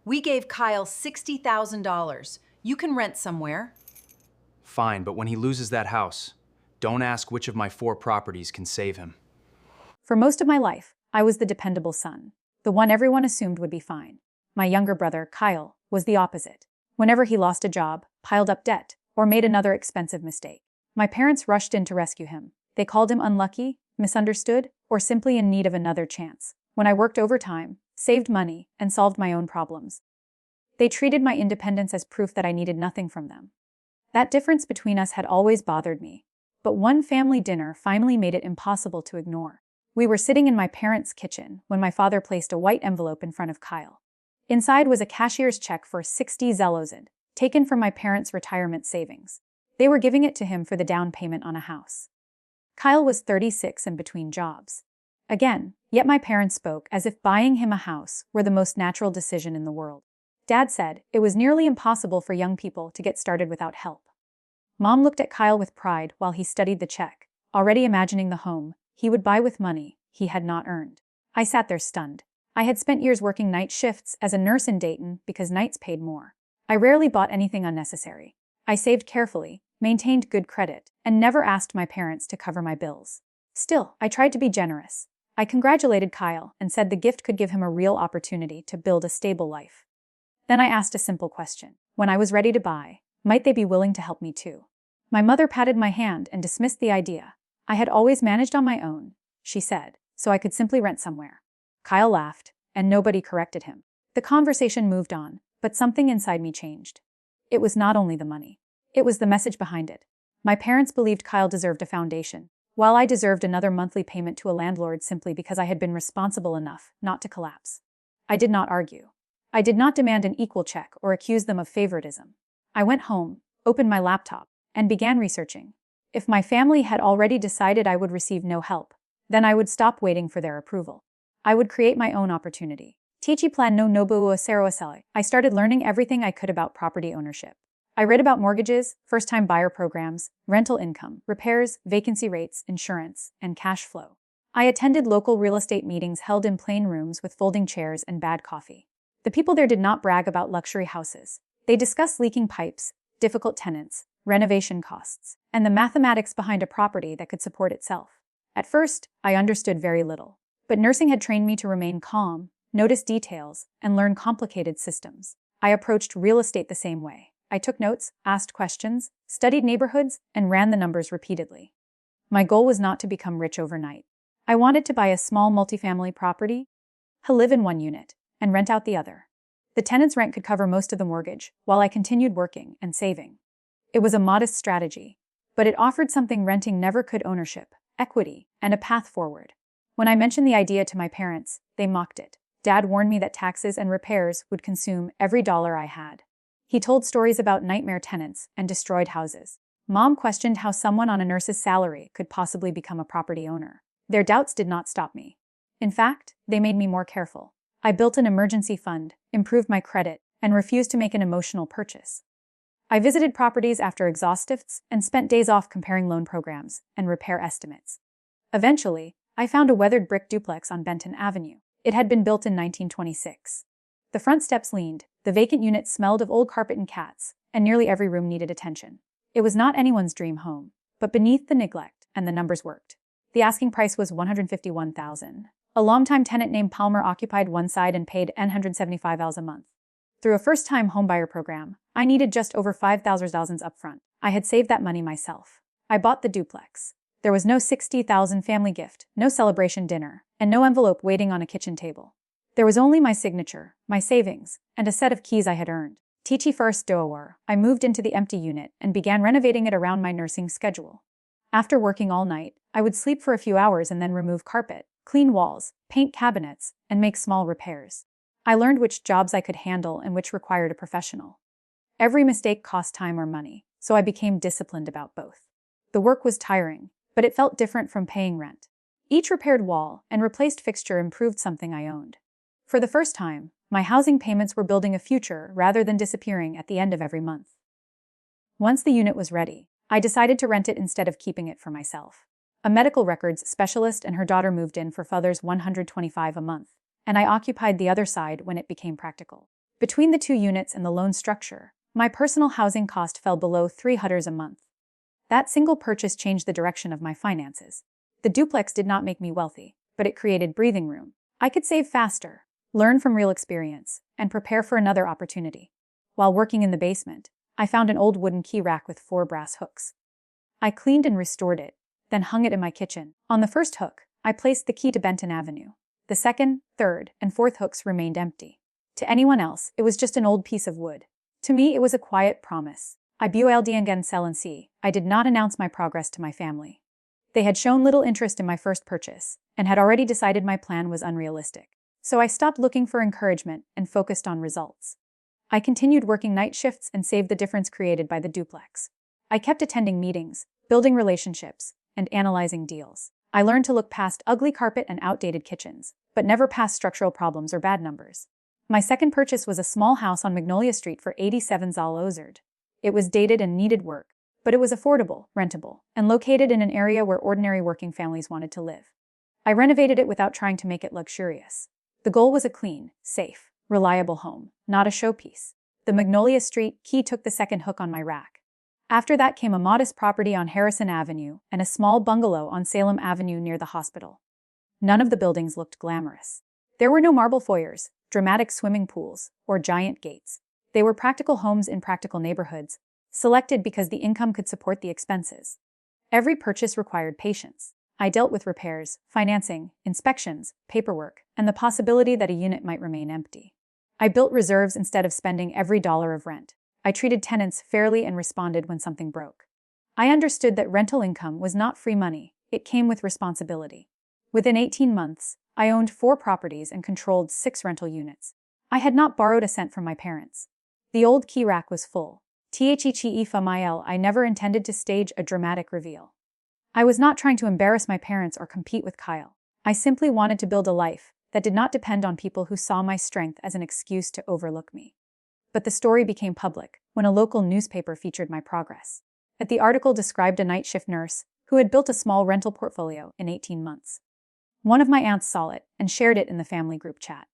We gave Kyle $60,000. You can rent somewhere. Fine, but when he loses that house, don't ask which of my 4 properties can save him. For most of my life, I was the dependable son, the one everyone assumed would be fine. My younger brother, Kyle, was the opposite. Whenever he lost a job, piled up debt, or made another expensive mistake, my parents rushed in to rescue him. They called him unlucky, misunderstood, or simply in need of another chance. When I worked overtime, saved money, and solved my own problems, they treated my independence as proof that I needed nothing from them. That difference between us had always bothered me, but one family dinner finally made it impossible to ignore. We were sitting in my parents' kitchen when my father placed a white envelope in front of Kyle. Inside was a cashier's check for 60 zlotys, taken from my parents' retirement savings. They were giving it to him for the down payment on a house. Kyle was 36 and between jobs. Again, yet my parents spoke as if buying him a house were the most natural decision in the world. Dad said it was nearly impossible for young people to get started without help. Mom looked at Kyle with pride while he studied the check, already imagining the home he would buy with money he had not earned. I sat there stunned. I had spent years working night shifts as a nurse in Dayton because nights paid more. I rarely bought anything unnecessary. I saved carefully, maintained good credit, and never asked my parents to cover my bills. Still, I tried to be generous. I congratulated Kyle and said the gift could give him a real opportunity to build a stable life. Then I asked a simple question. When I was ready to buy, might they be willing to help me too? My mother patted my hand and dismissed the idea. I had always managed on my own, she said, so I could simply rent somewhere. Kyle laughed, and nobody corrected him. The conversation moved on, but something inside me changed. It was not only the money. It was the message behind it. My parents believed Kyle deserved a foundation, while I deserved another monthly payment to a landlord simply because I had been responsible enough not to collapse. I did not argue. I did not demand an equal check or accuse them of favoritism. I went home, opened my laptop, and began researching. If my family had already decided I would receive no help, then I would stop waiting for their approval. I would create my own opportunity. Tichi plan no nobu uasero. I started learning everything I could about property ownership. I read about mortgages, first-time buyer programs, rental income, repairs, vacancy rates, insurance, and cash flow. I attended local real estate meetings held in plain rooms with folding chairs and bad coffee. The people there did not brag about luxury houses. They discussed leaking pipes, difficult tenants, renovation costs, and the mathematics behind a property that could support itself. At first, I understood very little, but nursing had trained me to remain calm, notice details, and learn complicated systems. I approached real estate the same way. I took notes, asked questions, studied neighborhoods, and ran the numbers repeatedly. My goal was not to become rich overnight. I wanted to buy a small multifamily property, live in one unit, and rent out the other. The tenant's rent could cover most of the mortgage, while I continued working and saving. It was a modest strategy, but it offered something renting never could: ownership, equity, and a path forward. When I mentioned the idea to my parents, they mocked it. Dad warned me that taxes and repairs would consume every dollar I had. He told stories about nightmare tenants and destroyed houses. Mom questioned how someone on a nurse's salary could possibly become a property owner. Their doubts did not stop me. In fact, they made me more careful. I built an emergency fund, improved my credit, and refused to make an emotional purchase. I visited properties after exhaustives and spent days off comparing loan programs and repair estimates. Eventually, I found a weathered brick duplex on Benton Avenue. It had been built in 1926. The front steps leaned, the vacant unit smelled of old carpet and cats, and nearly every room needed attention. It was not anyone's dream home, but beneath the neglect, and the numbers worked. The asking price was $151,000. A longtime tenant named Palmer occupied one side and paid $175 a month. Through a first-time homebuyer program, I needed just over $5,000 upfront. I had saved that money myself. I bought the duplex. There was no $60,000 family gift, no celebration dinner, and no envelope waiting on a kitchen table. There was only my signature, my savings, and a set of keys I had earned. Tichi first doawar, I moved into the empty unit and began renovating it around my nursing schedule. After working all night, I would sleep for a few hours and then remove carpet, clean walls, paint cabinets, and make small repairs. I learned which jobs I could handle and which required a professional. Every mistake cost time or money, so I became disciplined about both. The work was tiring, but it felt different from paying rent. Each repaired wall and replaced fixture improved something I owned. For the first time, my housing payments were building a future rather than disappearing at the end of every month. Once the unit was ready, I decided to rent it instead of keeping it for myself. A medical records specialist and her daughter moved in for father's $125 a month, and I occupied the other side when it became practical. Between the 2 units and the loan structure, my personal housing cost fell below $300 a month. That single purchase changed the direction of my finances. The duplex did not make me wealthy, but it created breathing room. I could save faster, learn from real experience, and prepare for another opportunity. While working in the basement, I found an old wooden key rack with 4 brass hooks. I cleaned and restored it, then hung it in my kitchen. On the first hook, I placed the key to Benton Avenue. The second, third, and fourth hooks remained empty. To anyone else, it was just an old piece of wood. To me, it was a quiet promise. I build sell and see. I did not announce my progress to my family. They had shown little interest in my first purchase, and had already decided my plan was unrealistic. So I stopped looking for encouragement and focused on results. I continued working night shifts and saved the difference created by the duplex. I kept attending meetings, building relationships, and analyzing deals. I learned to look past ugly carpet and outdated kitchens, but never past structural problems or bad numbers. My second purchase was a small house on Magnolia Street for $87,000. It was dated and needed work, but it was affordable, rentable, and located in an area where ordinary working families wanted to live. I renovated it without trying to make it luxurious. The goal was a clean, safe, reliable home, not a showpiece. The Magnolia Street key took the second hook on my rack. After that came a modest property on Harrison Avenue and a small bungalow on Salem Avenue near the hospital. None of the buildings looked glamorous. There were no marble foyers, dramatic swimming pools, or giant gates. They were practical homes in practical neighborhoods, selected because the income could support the expenses. Every purchase required patience. I dealt with repairs, financing, inspections, paperwork, and the possibility that a unit might remain empty. I built reserves instead of spending every dollar of rent. I treated tenants fairly and responded when something broke. I understood that rental income was not free money, it came with responsibility. Within 18 months, I owned 4 properties and controlled 6 rental units. I had not borrowed a cent from my parents. The old key rack was full. I never intended to stage a dramatic reveal. I was not trying to embarrass my parents or compete with Kyle. I simply wanted to build a life that did not depend on people who saw my strength as an excuse to overlook me. But the story became public when a local newspaper featured my progress. The article described a night shift nurse who had built a small rental portfolio in 18 months. One of my aunts saw it and shared it in the family group chat.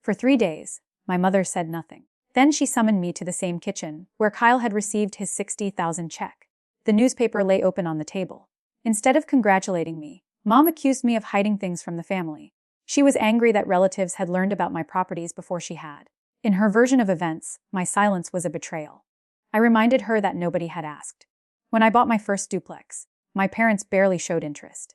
For 3 days, my mother said nothing. Then she summoned me to the same kitchen where Kyle had received his $60,000 check. The newspaper lay open on the table. Instead of congratulating me, Mom accused me of hiding things from the family. She was angry that relatives had learned about my properties before she had. In her version of events, my silence was a betrayal. I reminded her that nobody had asked. When I bought my first duplex, my parents barely showed interest.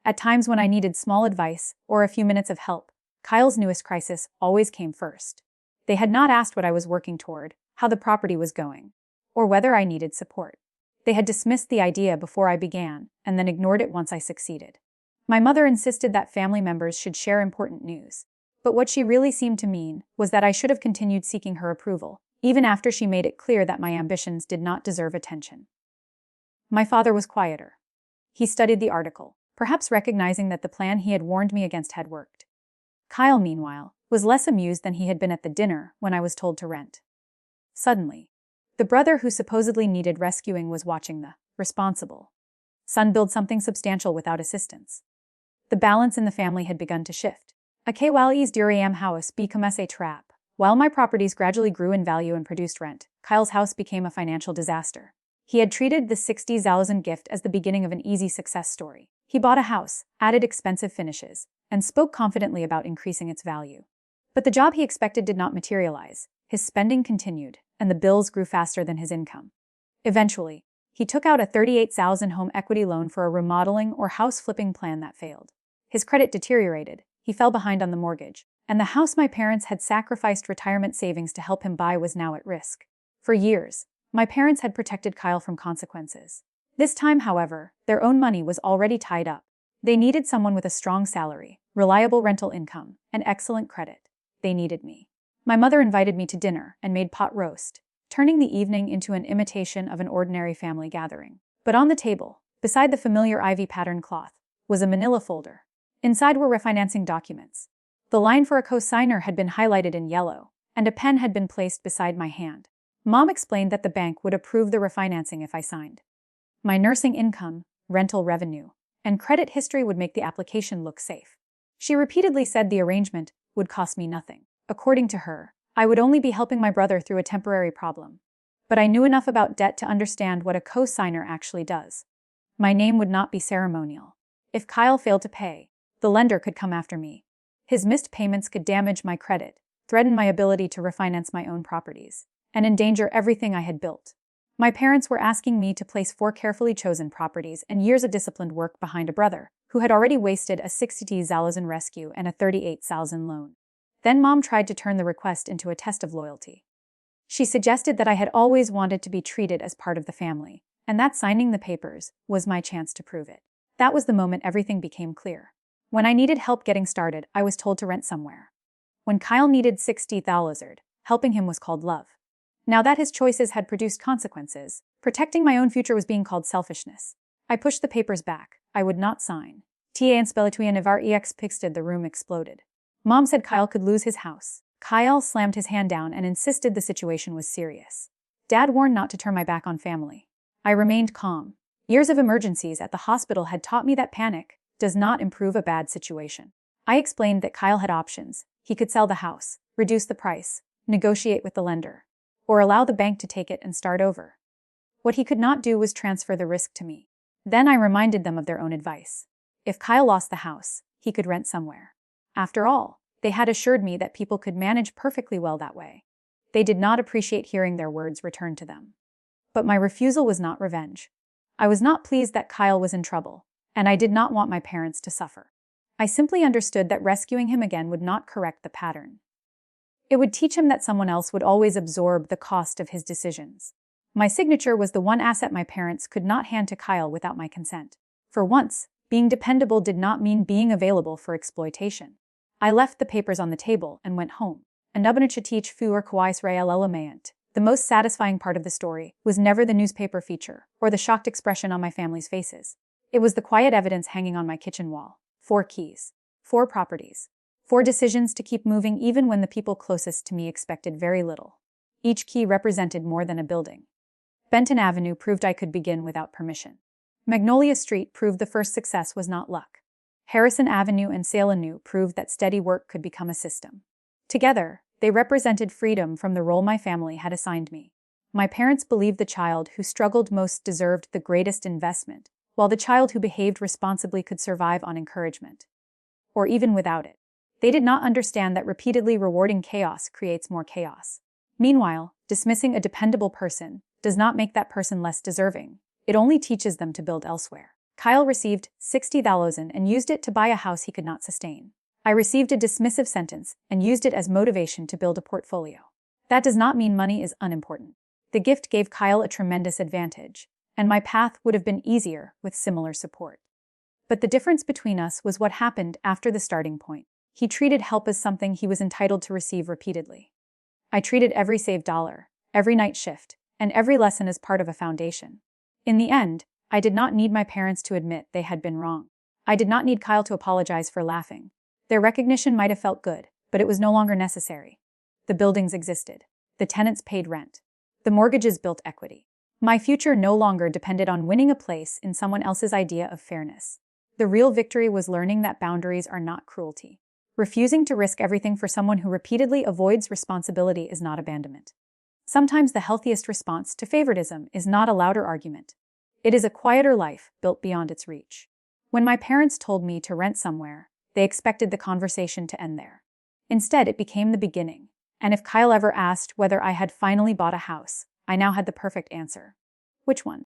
At times when I needed small advice or a few minutes of help, Kyle's newest crisis always came first. They had not asked what I was working toward, how the property was going, or whether I needed support. They had dismissed the idea before I began, and then ignored it once I succeeded. My mother insisted that family members should share important news. But what she really seemed to mean was that I should have continued seeking her approval, even after she made it clear that my ambitions did not deserve attention. My father was quieter. He studied the article, perhaps recognizing that the plan he had warned me against had worked. Kyle, meanwhile, was less amused than he had been at the dinner when I was told to rent. Suddenly, the brother who supposedly needed rescuing was watching the responsible son build something substantial without assistance. The balance in the family had begun to shift. A Kwali's Duriam house becomes a trap. While my properties gradually grew in value and produced rent, Kyle's house became a financial disaster. He had treated the $60,000 gift as the beginning of an easy success story. He bought a house, added expensive finishes, and spoke confidently about increasing its value. But the job he expected did not materialize. His spending continued, and the bills grew faster than his income. Eventually, he took out a $38,000 home equity loan for a remodeling or house flipping plan that failed. His credit deteriorated, he fell behind on the mortgage, and the house my parents had sacrificed retirement savings to help him buy was now at risk. For years, my parents had protected Kyle from consequences. This time, however, their own money was already tied up. They needed someone with a strong salary, reliable rental income, and excellent credit. They needed me. My mother invited me to dinner and made pot roast, turning the evening into an imitation of an ordinary family gathering. But on the table, beside the familiar ivy pattern cloth, was a manila folder. Inside were refinancing documents. The line for a co-signer had been highlighted in yellow, and a pen had been placed beside my hand. Mom explained that the bank would approve the refinancing if I signed. My nursing income, rental revenue, and credit history would make the application look safe. She repeatedly said the arrangement would cost me nothing. According to her, I would only be helping my brother through a temporary problem. But I knew enough about debt to understand what a co-signer actually does. My name would not be ceremonial. If Kyle failed to pay, the lender could come after me. His missed payments could damage my credit, threaten my ability to refinance my own properties, and endanger everything I had built. My parents were asking me to place 4 carefully chosen properties and years of disciplined work behind a brother who had already wasted a 60,000 rescue and a 38,000 loan. Then Mom tried to turn the request into a test of loyalty. She suggested that I had always wanted to be treated as part of the family, and that signing the papers was my chance to prove it. That was the moment everything became clear. When I needed help getting started, I was told to rent somewhere. When Kyle needed 60,000, helping him was called love. Now that his choices had produced consequences, protecting my own future was being called selfishness. I pushed the papers back. I would not sign. Ta and spelituien of our ex pixted, the room exploded. Mom said Kyle could lose his house. Kyle slammed his hand down and insisted the situation was serious. Dad warned not to turn my back on family. I remained calm. Years of emergencies at the hospital had taught me that panic does not improve a bad situation. I explained that Kyle had options. He could sell the house, reduce the price, negotiate with the lender, or allow the bank to take it and start over. What he could not do was transfer the risk to me. Then I reminded them of their own advice. If Kyle lost the house, he could rent somewhere. After all, they had assured me that people could manage perfectly well that way. They did not appreciate hearing their words returned to them. But my refusal was not revenge. I was not pleased that Kyle was in trouble, and I did not want my parents to suffer. I simply understood that rescuing him again would not correct the pattern. It would teach him that someone else would always absorb the cost of his decisions. My signature was the one asset my parents could not hand to Kyle without my consent. For once, being dependable did not mean being available for exploitation. I left the papers on the table and went home. And teach fu or quais real element. The most satisfying part of the story was never the newspaper feature or the shocked expression on my family's faces. It was the quiet evidence hanging on my kitchen wall. 4 keys, 4 properties, 4 decisions to keep moving even when the people closest to me expected very little. Each key represented more than a building. Benton Avenue proved I could begin without permission. Magnolia Street proved the first success was not luck. Harrison Avenue and Salenu proved that steady work could become a system. Together, they represented freedom from the role my family had assigned me. My parents believed the child who struggled most deserved the greatest investment, while the child who behaved responsibly could survive on encouragement. Or even without it. They did not understand that repeatedly rewarding chaos creates more chaos. Meanwhile, dismissing a dependable person does not make that person less deserving. It only teaches them to build elsewhere. Kyle received 60,000 and used it to buy a house he could not sustain. I received a dismissive sentence and used it as motivation to build a portfolio. That does not mean money is unimportant. The gift gave Kyle a tremendous advantage, and my path would have been easier with similar support. But the difference between us was what happened after the starting point. He treated help as something he was entitled to receive repeatedly. I treated every saved dollar, every night shift, and every lesson as part of a foundation. In the end, I did not need my parents to admit they had been wrong. I did not need Kyle to apologize for laughing. Their recognition might have felt good, but it was no longer necessary. The buildings existed. The tenants paid rent. The mortgages built equity. My future no longer depended on winning a place in someone else's idea of fairness. The real victory was learning that boundaries are not cruelty. Refusing to risk everything for someone who repeatedly avoids responsibility is not abandonment. Sometimes the healthiest response to favoritism is not a louder argument. It is a quieter life built beyond its reach. When my parents told me to rent somewhere, they expected the conversation to end there. Instead, it became the beginning. And if Kyle ever asked whether I had finally bought a house, I now had the perfect answer. Which one?